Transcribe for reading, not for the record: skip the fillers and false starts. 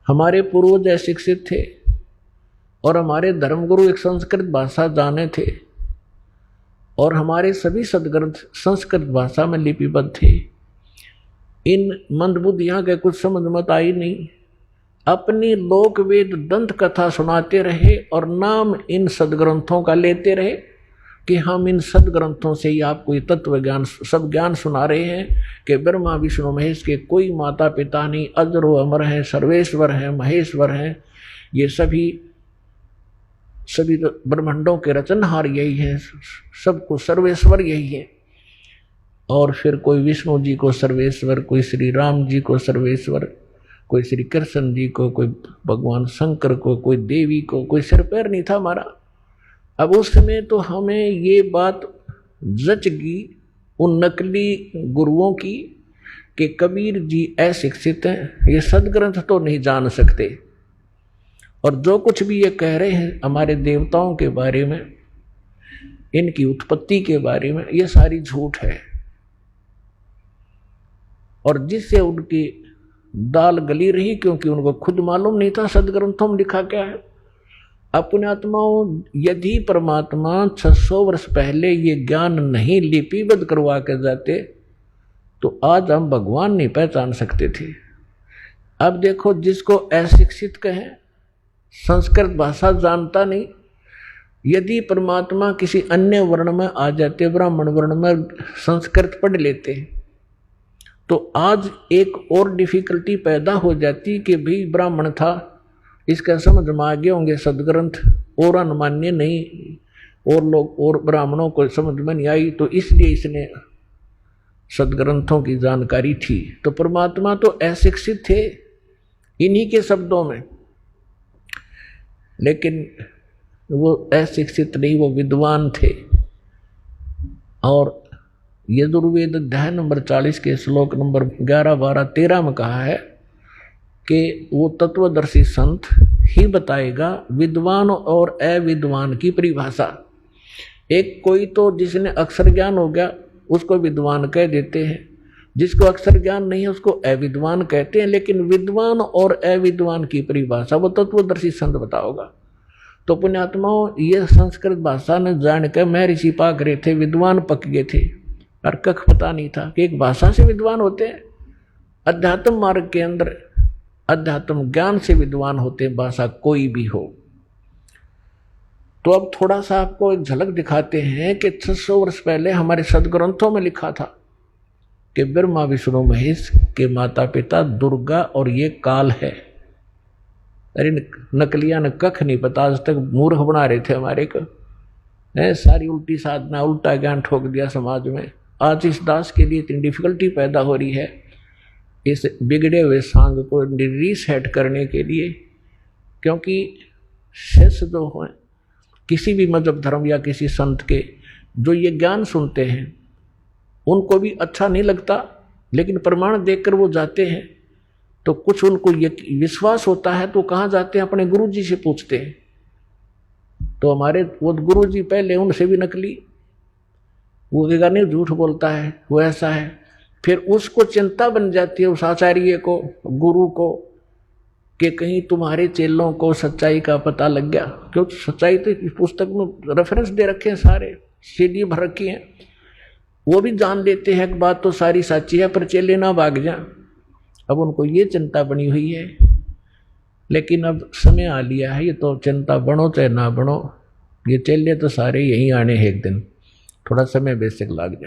हमारे पूर्वज अशिक्षित थे और हमारे धर्मगुरु एक संस्कृत भाषा जाने थे और हमारे सभी सदग्रंथ संस्कृत भाषा में लिपिबद्ध थे। इन मंदबुद्धियां के कुछ समझ मत आई नहीं, अपनी लोक वेद दंत कथा सुनाते रहे और नाम इन सदग्रंथों का लेते रहे कि हम इन सदग्रंथों से ही आपको ये तत्व ज्ञान सब ज्ञान सुना रहे हैं कि ब्रह्मा विष्णु महेश के कोई माता पिता नहीं, अजरो अमर हैं, सर्वेश्वर हैं, महेश्वर हैं, ये सभी ब्रह्मांडों के रचनहार यही है, सबको सर्वेश्वर यही है। और फिर कोई विष्णु जी को सर्वेश्वर, कोई श्री राम जी को सर्वेश्वर, कोई श्री कृष्ण जी को, कोई भगवान शंकर को, कोई देवी को, कोई सिर पैर नहीं था हमारा। अब उस समय तो हमें ये बात जच गई उन नकली गुरुओं की कि कबीर जी अशिक्षित हैं, ये सदग्रंथ तो नहीं जान सकते, और जो कुछ भी ये कह रहे हैं हमारे देवताओं के बारे में, इनकी उत्पत्ति के बारे में, ये सारी झूठ है। और जिससे उनकी दाल गली रही, क्योंकि उनको खुद मालूम नहीं था सदग्रंथों में लिखा क्या है। अपने आत्माओं, यदि परमात्मा 600 वर्ष पहले ये ज्ञान नहीं लिपिबद्ध करवा के जाते तो आज हम भगवान नहीं पहचान सकते थे। अब देखो, जिसको अशिक्षित कहें, संस्कृत भाषा जानता नहीं, यदि परमात्मा किसी अन्य वर्ण में आ जाते, ब्राह्मण वर्ण में संस्कृत पढ़ लेते, तो आज एक और डिफिकल्टी पैदा हो जाती कि भाई ब्राह्मण था, इसका समझ में आ गए होंगे सदग्रंथ, और अनमान्य नहीं, और लोग और ब्राह्मणों को समझ में नहीं आई, तो इसलिए इसने सदग्रंथों की जानकारी थी। तो परमात्मा तो अशिक्षित थे इन्हीं के शब्दों में, लेकिन वो अशिक्षित नहीं, वो विद्वान थे। और यजुर्वेद अध्याय नंबर 40 के श्लोक नंबर 11, 12, 13 में कहा है कि वो तत्वदर्शी संत ही बताएगा विद्वान और अविद्वान की परिभाषा। एक कोई तो जिसने अक्षर ज्ञान हो गया उसको विद्वान कह देते हैं, जिसको अक्षर ज्ञान नहीं है उसको अविद्वान कहते हैं, लेकिन विद्वान और अविद्वान की परिभाषा वो तत्वदर्शी संत बताओगा। तो पुण्यात्माओं, ये संस्कृत भाषा ने जान कर महर्षि पाक रहे थे, विद्वान पक गए थे, और कख पता नहीं था कि एक भाषा से विद्वान होते हैं। अध्यात्म मार्ग के अंदर अध्यात्म ज्ञान से विद्वान होते हैं, भाषा कोई भी हो। तो अब थोड़ा सा आपको एक झलक दिखाते हैं कि 600 वर्ष पहले हमारे सदग्रंथों में लिखा था कि ब्रह्मा विष्णु महेश के माता पिता दुर्गा और ये काल है। अरे नकलिया ने कख नहीं पता, आज तक मूर्ख बना रहे थे हमारे को, सारी उल्टी साधना, उल्टा ज्ञान ठोक दिया समाज में। आज इस दास के लिए इतनी डिफिकल्टी पैदा हो रही है इस बिगड़े हुए सांग को रीसेट करने के लिए, क्योंकि शिष्य जो हैं किसी भी मजहब धर्म या किसी संत के, जो ये ज्ञान सुनते हैं उनको भी अच्छा नहीं लगता, लेकिन प्रमाण देखकर वो जाते हैं तो कुछ उनको ये विश्वास होता है तो कहाँ जाते हैं, अपने गुरु जी से पूछते हैं। तो हमारे वो गुरु जी पहले उनसे भी नकली, वो कहेगा नहीं झूठ बोलता है, वो ऐसा है। फिर उसको चिंता बन जाती है उस आचार्य को, गुरु को, कि कहीं तुम्हारे चेलों को सच्चाई का पता लग गया। क्योंकि सच्चाई तो इस पुस्तक में रेफरेंस दे रखे हैं, सारे सीडी भर रखी हैं, वो भी जान लेते हैं कि बात तो सारी सच्ची है, पर चेले ना भाग जाए। अब उनको ये चिंता बनी हुई है, लेकिन अब समय आ लिया है, ये तो चिंता बनो चाहे ना बनो, ये चेले तो सारे यहीं आने हैं एक दिन, थोड़ा समय बेशक लग जाए।